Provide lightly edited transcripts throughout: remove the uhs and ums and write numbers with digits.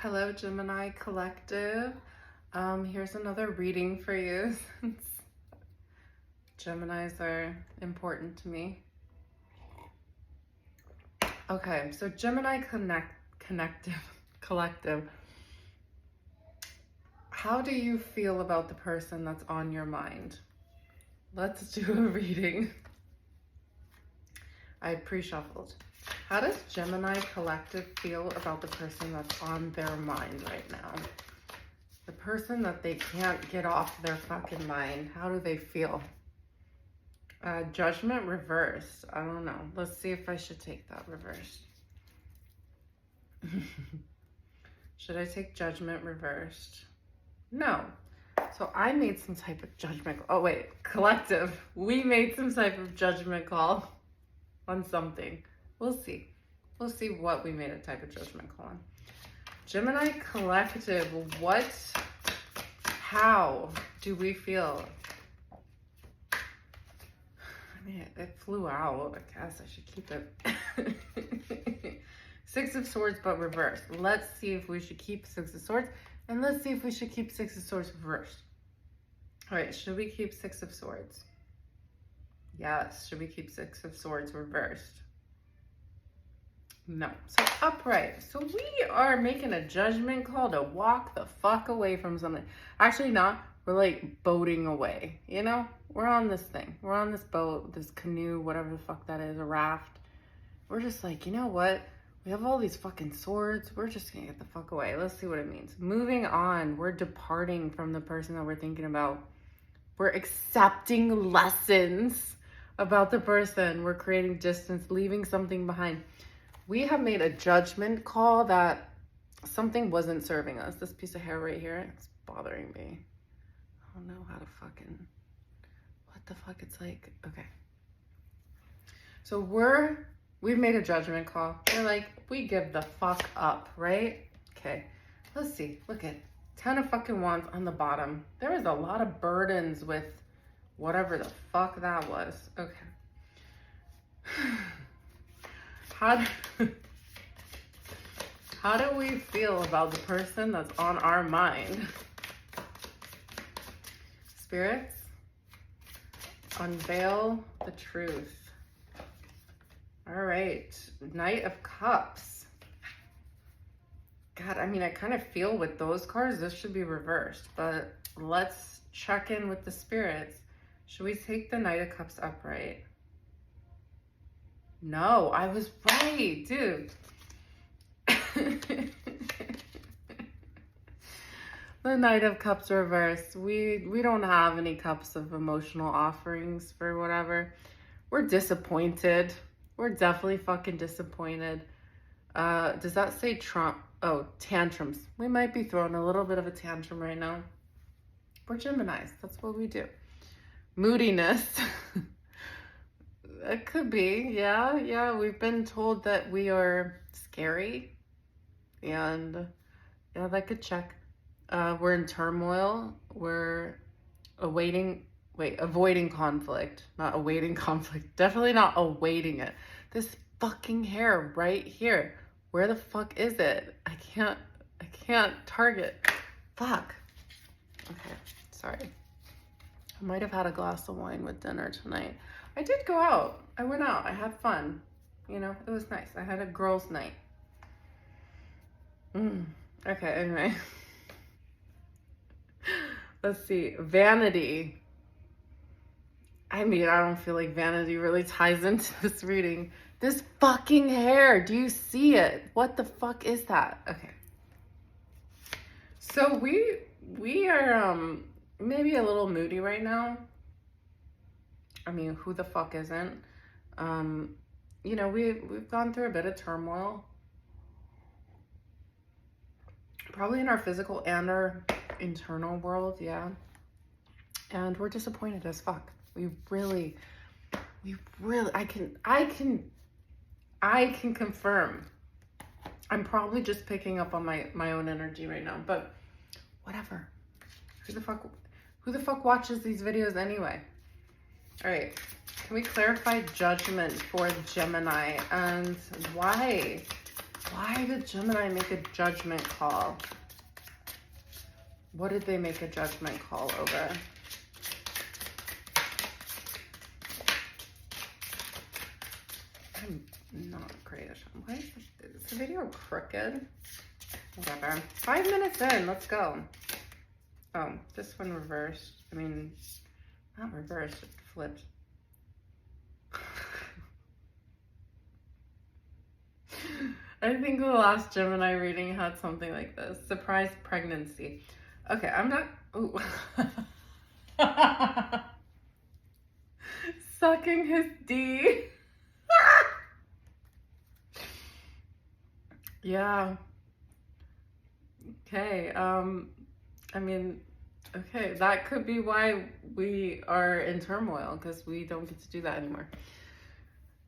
Hello, Gemini Collective. Here's another reading for you since Geminis are important to me. Okay, so Gemini Collective. How do you feel about the person that's on your mind? Let's do a reading. I pre-shuffled. How does Gemini Collective feel about the person that's on their mind right now? The person that they can't get off their fucking mind. How do they feel? Judgment reversed. I don't know. Let's see if I should take that reversed. Should I take judgment reversed? No. So I made some type of judgment. Oh wait, collective. We made some type of judgment call on something. We'll see. We'll see what we made a type of judgment call on. Gemini Collective, how do we feel? I mean, it flew out. I guess I should keep it. Six of Swords, but reversed. Let's see if we should keep Six of Swords. And let's see if we should keep Six of Swords reversed. All right, should we keep Six of Swords? Yes, should we keep Six of Swords reversed? No. So upright. So we are making a judgment call to walk the fuck away from something. Actually not. We're like boating away. You know? We're on this thing. We're on this boat, this canoe, whatever the fuck that is, a raft. We're just like, you know what? We have all these fucking swords. We're just gonna get the fuck away. Let's see what it means. Moving on. We're departing from the person that we're thinking about. We're accepting lessons about the person. We're creating distance, leaving something behind. We have made a judgment call that something wasn't serving us. This piece of hair right here, it's bothering me. I don't know how to fucking, what the fuck it's like. Okay. So we've made a judgment call. We're like, we give the fuck up, right? Okay. Let's see. Look at 10 of fucking Wands on the bottom. There was a lot of burdens with whatever the fuck that was. Okay. How do we feel about the person that's on our mind? Spirits, unveil the truth. All right, Knight of Cups. God, I mean, I kind of feel with those cards, this should be reversed, but let's check in with the spirits. Should we take the Knight of Cups upright? No, I was right, dude. The Knight of Cups reversed. We don't have any cups of emotional offerings for whatever. We're disappointed. We're definitely fucking disappointed. Does that say Trump? Oh, tantrums. We might be throwing a little bit of a tantrum right now. We're Geminis. That's what we do. Moodiness. It could be, yeah. We've been told that we are scary, and yeah, that could check. We're in turmoil. We're avoiding conflict, not awaiting conflict. Definitely not awaiting it. This fucking hair right here. Where the fuck is it? I can't target. Fuck. Okay, sorry. I might have had a glass of wine with dinner tonight. I did go out. I went out. I had fun. You know, it was nice. I had a girls' night. Okay, anyway. Let's see. Vanity. I mean, I don't feel like vanity really ties into this reading. This fucking hair. Do you see it? What the fuck is that? Okay. So we are maybe a little moody right now. I mean, who the fuck isn't? You know, we've gone through a bit of turmoil. Probably in our physical and our internal world, yeah. And we're disappointed as fuck. We really, I can confirm. I'm probably just picking up on my own energy right now, but whatever. Who the fuck watches these videos anyway? All right, can we clarify judgment for Gemini and why Why did Gemini make a judgment call? What did they make a judgment call over? I'm not great at why is the video crooked? Whatever. 5 minutes in, let's go. Oh, this one reversed. I mean, not reversed, it flipped. I think the last Gemini reading had something like this. Surprise pregnancy. Okay, I'm not... Ooh. Sucking his D. Yeah. Okay, I mean, okay, that could be why we are in turmoil, because we don't get to do that anymore.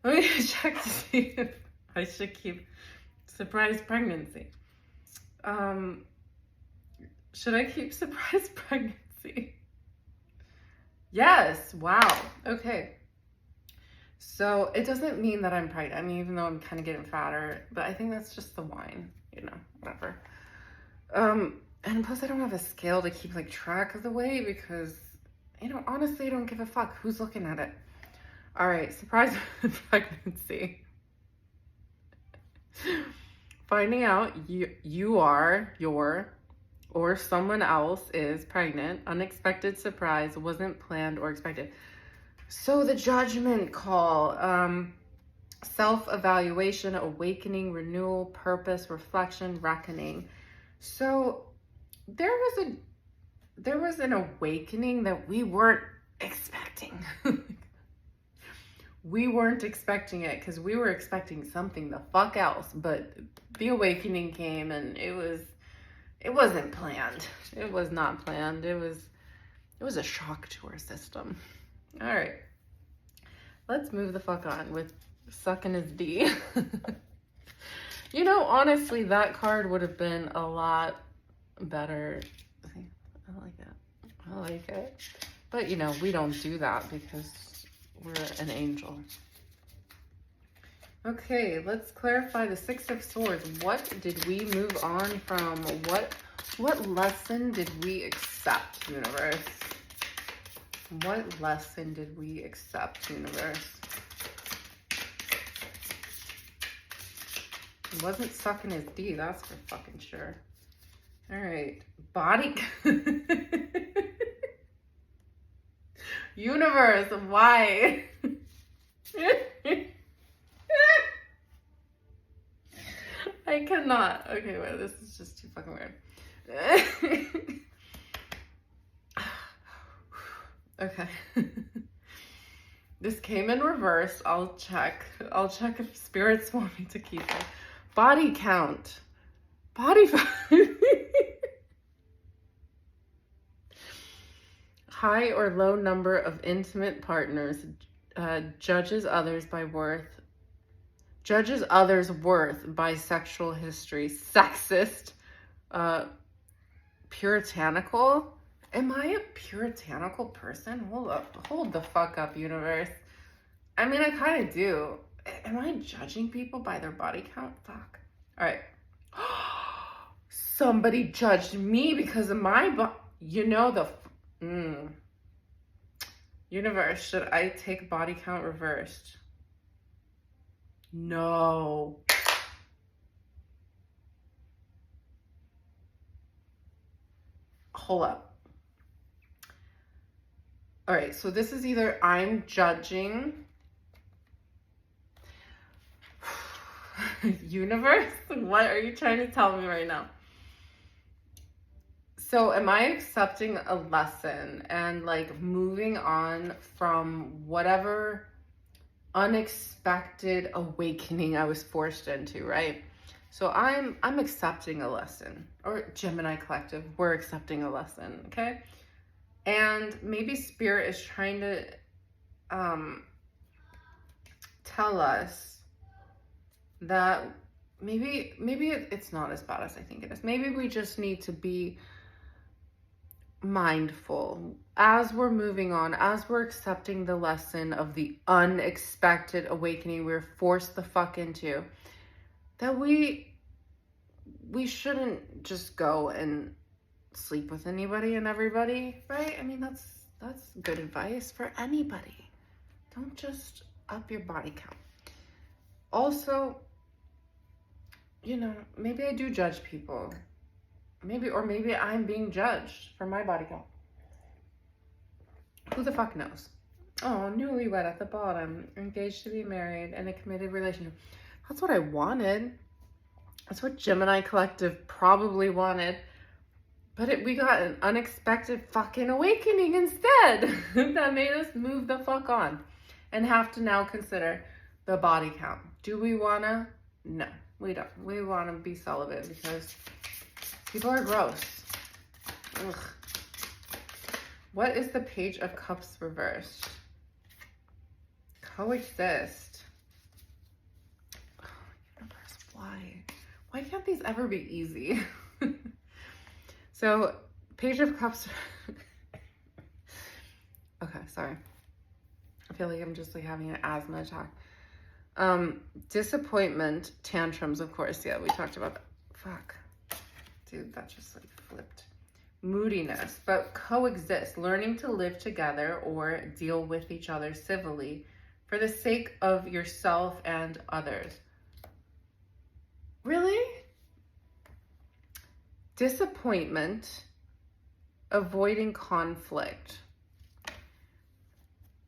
Let me check to see if I should keep surprise pregnancy. Should I keep surprise pregnancy? Yes, wow, okay. So it doesn't mean that I'm pregnant. I mean, even though I'm kind of getting fatter, but I think that's just the wine, you know, whatever. And plus I don't have a scale to keep like track of the weight because, you know, honestly, I don't give a fuck who's looking at it. All right, surprise pregnancy. Finding out you are, or someone else is pregnant. Unexpected surprise, wasn't planned or expected. So the judgment call, self-evaluation, awakening, renewal, purpose, reflection, reckoning. So there was an awakening that we weren't expecting. We weren't expecting it because we were expecting something the fuck else, but the awakening came and it wasn't planned. It was not planned. It was a shock to our system. All right, let's move the fuck on with sucking his D. You know, honestly, that card would have been a lot better. I like it. I like it. But, you know, we don't do that because we're an angel. Okay, let's clarify the Six of Swords. What did we move on from? What lesson did we accept, universe? What lesson did we accept, universe? It wasn't sucking his D, that's for fucking sure. All right, body. Universe, why? I cannot. Okay, wait, this is just too fucking weird. Okay. This came in reverse. I'll check if spirits want me to keep it. Body count. Body high or low number of intimate partners. Judges others worth by sexual history. Sexist. Puritanical. Am I a puritanical person? Hold the fuck up, universe. I mean, I kind of do. Am I judging people by their body count? Fuck. All right. Somebody judged me because of my you know the... Universe, should I take body count reversed? No. Hold up. All right, so this is either I'm judging... Universe, what are you trying to tell me right now? So am I accepting a lesson and like moving on from whatever unexpected awakening I was forced into, right? So I'm accepting a lesson, or Gemini Collective, we're accepting a lesson, okay? And maybe Spirit is trying to tell us that maybe it's not as bad as I think it is. Maybe we just need to be mindful as we're moving on, as we're accepting the lesson of the unexpected awakening we're forced the fuck into, that we we shouldn't just go and sleep with anybody and everybody, right? I mean, that's good advice for anybody. Don't just up your body count. Also, you know, maybe I do judge people. Maybe I'm being judged for my body count. Who the fuck knows? Oh, newlywed at the bottom, engaged to be married, in a committed relationship. That's what I wanted. That's what Gemini Collective probably wanted. But we got an unexpected fucking awakening instead that made us move the fuck on and have to now consider the body count. Do we wanna? No, we don't. We wanna be celibate because people are gross. Ugh. What is the Page of Cups reversed? Coexist. Oh, universe, why? Why can't these ever be easy? So, Page of Cups. Okay, sorry. I feel like I'm just like having an asthma attack. Disappointment, tantrums, of course. Yeah, we talked about that. Fuck. Dude, that just like flipped. Moodiness, but coexist, learning to live together or deal with each other civilly for the sake of yourself and others. Really? Disappointment, avoiding conflict.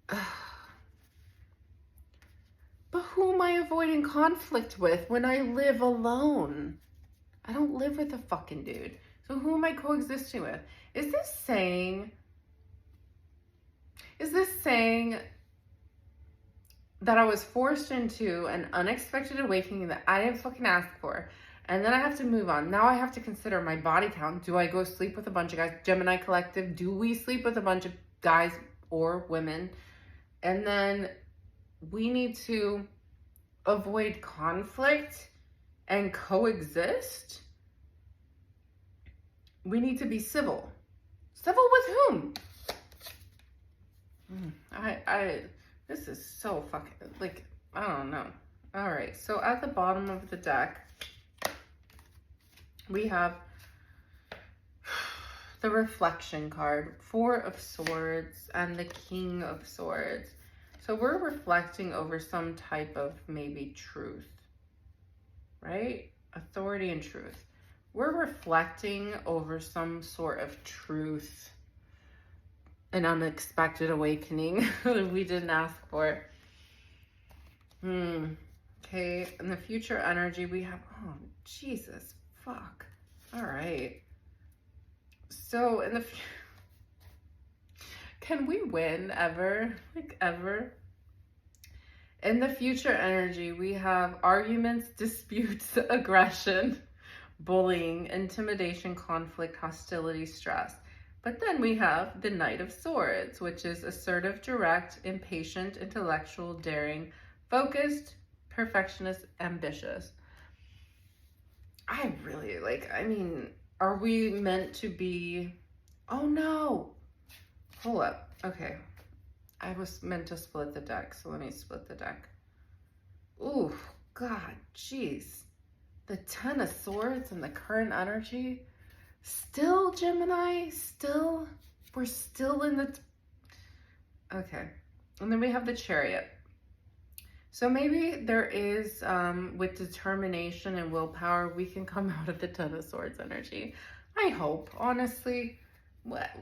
But who am I avoiding conflict with when I live alone? I don't live with a fucking dude. So who am I coexisting with? Is this saying that I was forced into an unexpected awakening that I didn't fucking ask for, and then I have to move on? Now I have to consider my body count. Do I go sleep with a bunch of guys? Gemini Collective, do we sleep with a bunch of guys or women? And then we need to avoid conflict and coexist. We need to be civil. Civil with whom? This is so fucking, like, I don't know. All right, so at the bottom of the deck, we have the Reflection card, Four of Swords, and the King of Swords. So we're reflecting over some type of maybe truth, right? Authority and truth. We're reflecting over some sort of truth, an unexpected awakening that we didn't ask for. Okay, in the future energy, we have, oh, Jesus, fuck. All right. So in the future, can we win ever? Like, ever? In the future energy, we have arguments, disputes, aggression, bullying, intimidation, conflict, hostility, stress. But then we have the Knight of Swords, which is assertive, direct, impatient, intellectual, daring, focused, perfectionist, ambitious. I really I mean, are we meant to be, oh no, hold up, okay. I was meant to split the deck, so let me split the deck. Ooh, God, jeez. The Ten of Swords and the current energy. Still, Gemini, still, we're still in the, okay. And then we have the Chariot. So maybe there is, with determination and willpower, we can come out of the Ten of Swords energy. I hope, honestly.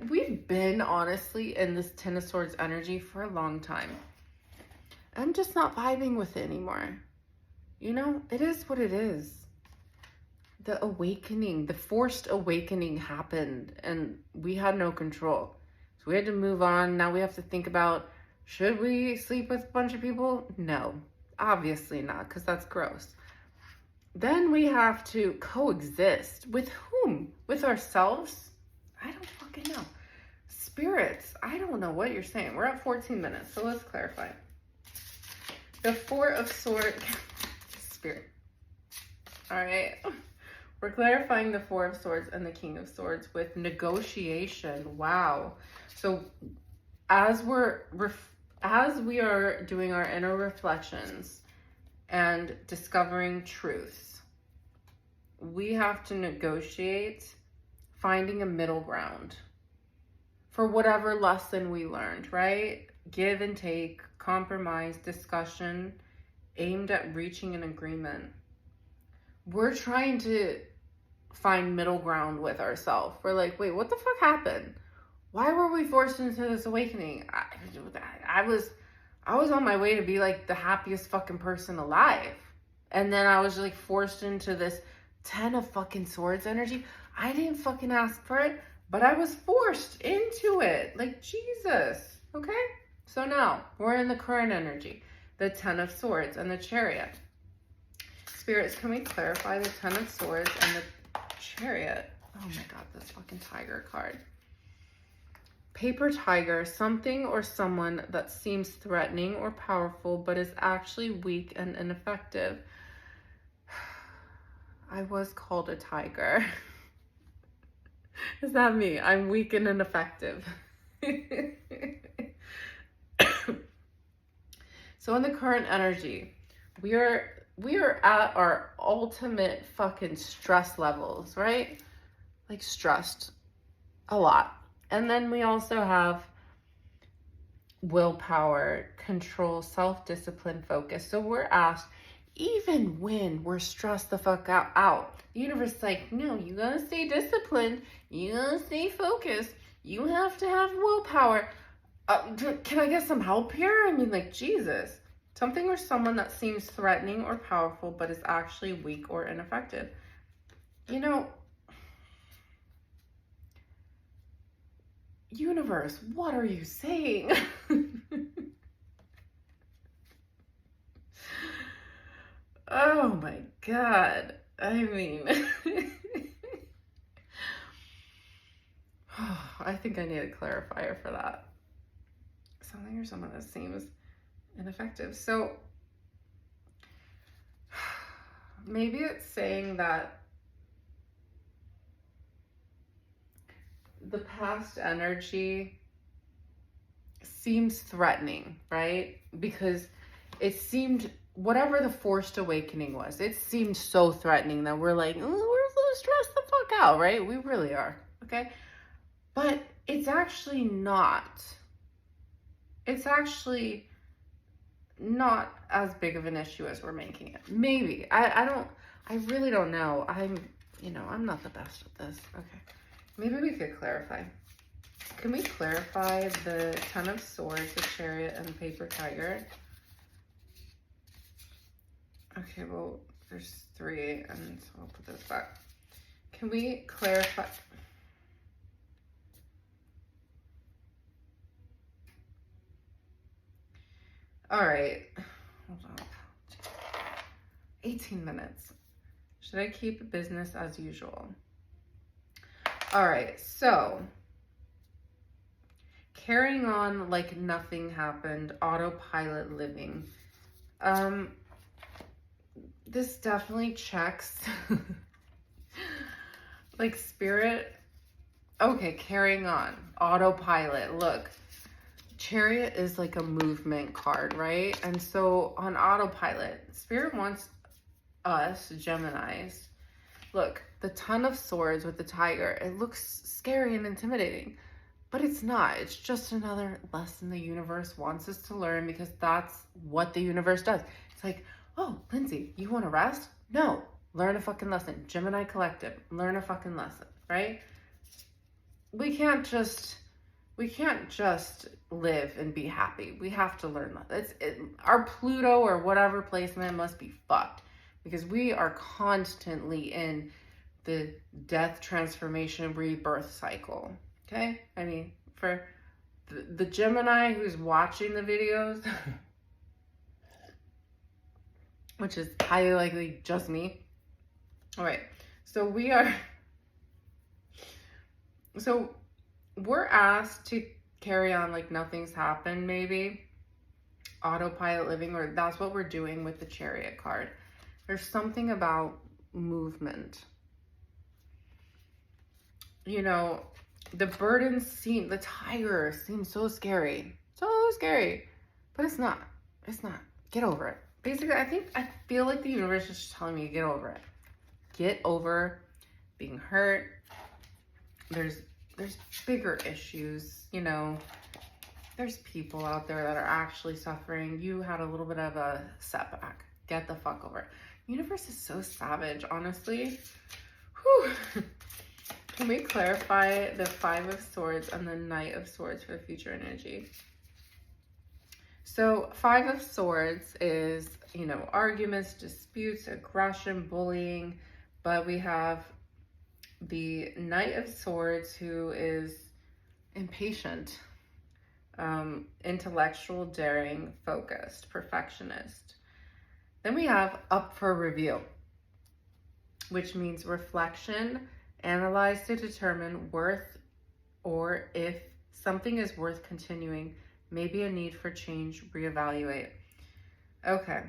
We've been, honestly, in this Ten of Swords energy for a long time. I'm just not vibing with it anymore. You know, it is what it is. The awakening, the forced awakening happened and we had no control. So we had to move on. Now we have to think about, should we sleep with a bunch of people? No, obviously not, because that's gross. Then we have to coexist. With whom? With ourselves? I don't fucking know. Spirits, I don't know what you're saying. We're at 14 minutes, so let's clarify. The Four of Swords, Spirit. All right. We're clarifying the Four of Swords and the King of Swords with negotiation. Wow. So as we are doing our inner reflections and discovering truths, we have to negotiate finding a middle ground for whatever lesson we learned, right? Give and take, compromise, discussion aimed at reaching an agreement. We're trying to find middle ground with ourselves. We're like, wait, what the fuck happened? Why were we forced into this awakening? I was on my way to be like the happiest fucking person alive. And then I was like forced into this 10 of fucking swords energy. I didn't fucking ask for it, but I was forced into it. Like, Jesus. Okay? So now we're in the current energy, the 10 of swords and the chariot. Spirits, can we clarify the 10 of swords and the chariot? Oh my God, this fucking tiger card. Paper tiger, something or someone that seems threatening or powerful, but is actually weak and ineffective. I was called a tiger. Is that me? I'm weak and ineffective. So in the current energy, we are at our ultimate fucking stress levels, right? Like stressed a lot. And then we also have willpower, control, self-discipline, focus. So we're asked, even when we're stressed the fuck out, the universe is like, no, you gotta stay disciplined. You gotta stay focused. You have to have willpower. Can I get some help here? I mean, like, Jesus. Something or someone that seems threatening or powerful, but is actually weak or ineffective. You know, universe, what are you saying? Oh my God. I mean, I think I need a clarifier for that. Something or someone that seems ineffective. So maybe it's saying that the past energy seems threatening, right? Because it seemed, whatever the forced awakening was, it seemed so threatening that we're like, oh, we're so stressed the fuck out, right? We really are, okay? But it's actually not. It's actually not as big of an issue as we're making it. Maybe. I really don't know. I'm not the best at this. Okay. Maybe we could clarify. Can we clarify the 10 of swords, the chariot, and the paper tiger? Okay, well, there's 3, and so I'll put this back. Can we clarify? All right. Hold on. 18 minutes. Should I keep business as usual? All right, so carrying on like nothing happened, autopilot living. This definitely checks like spirit. Okay, carrying on, autopilot. Look, chariot is like a movement card, right? And so on autopilot, spirit wants us, Geminis. Look, the 10 of swords with the tiger, it looks scary and intimidating, but it's not. It's just another lesson the universe wants us to learn, because that's what the universe does. It's like, oh, Lindsay, you want to rest? No, learn a fucking lesson. Gemini Collective, learn a fucking lesson, right? We can't just live and be happy. We have to learn that. Our Pluto or whatever placement must be fucked, because we are constantly in the death, transformation, rebirth cycle. Okay? I mean, for the Gemini who's watching the videos, which is highly likely just me. All right. So we're asked to carry on like nothing's happened, maybe. Autopilot living, or that's what we're doing with the chariot card. There's something about movement. You know, the burden the tiger seems so scary. So scary. But it's not. It's not. Get over it. Basically, I feel like the universe is just telling me to get over it. get over being hurt. There's bigger issues, you know. There's people out there that are actually suffering. You had a little bit of a setback. Get the fuck over it. Universe is so savage, honestly. Whew. Can we clarify the Five of Swords and the Knight of Swords for the future energy? So Five of Swords is, you know, arguments, disputes, aggression, bullying. But we have the Knight of Swords, who is impatient, intellectual, daring, focused, perfectionist. Then we have up for review, which means reflection, analyze to determine worth, or if something is worth continuing, maybe a need for change, reevaluate. Okay,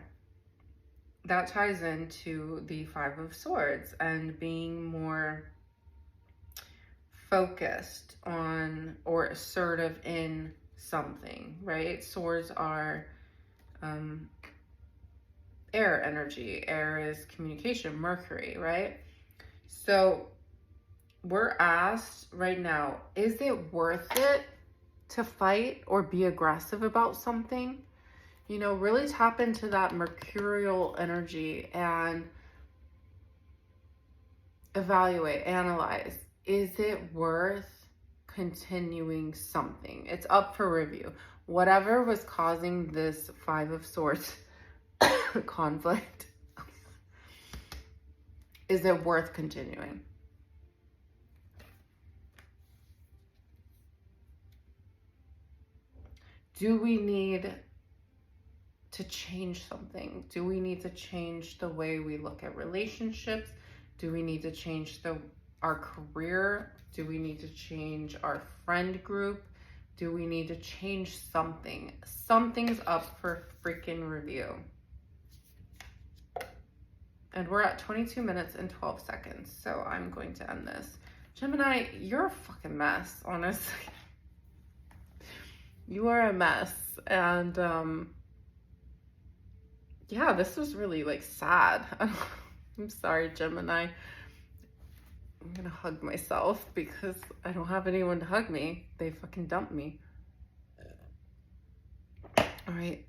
that ties into the Five of Swords and being more focused on or assertive in something, right? Swords are air energy. Air is communication, Mercury, right? So we're asked right now, is it worth it to fight or be aggressive about something? You know, really tap into that mercurial energy and evaluate, analyze. Is it worth continuing something? It's up for review. Whatever was causing this Five of Swords conflict, is it worth continuing? Do we need to change something? Do we need to change the way we look at relationships? Do we need to change our career? Do we need to change our friend group? Do we need to change something? Something's up for freaking review. And we're at 22 minutes and 12 seconds, so I'm going to end this. Gemini, you're a fucking mess, honestly. You are a mess. And yeah, this was really like sad. I'm sorry, Gemini. I'm gonna hug myself because I don't have anyone to hug me. They fucking dumped me. All right.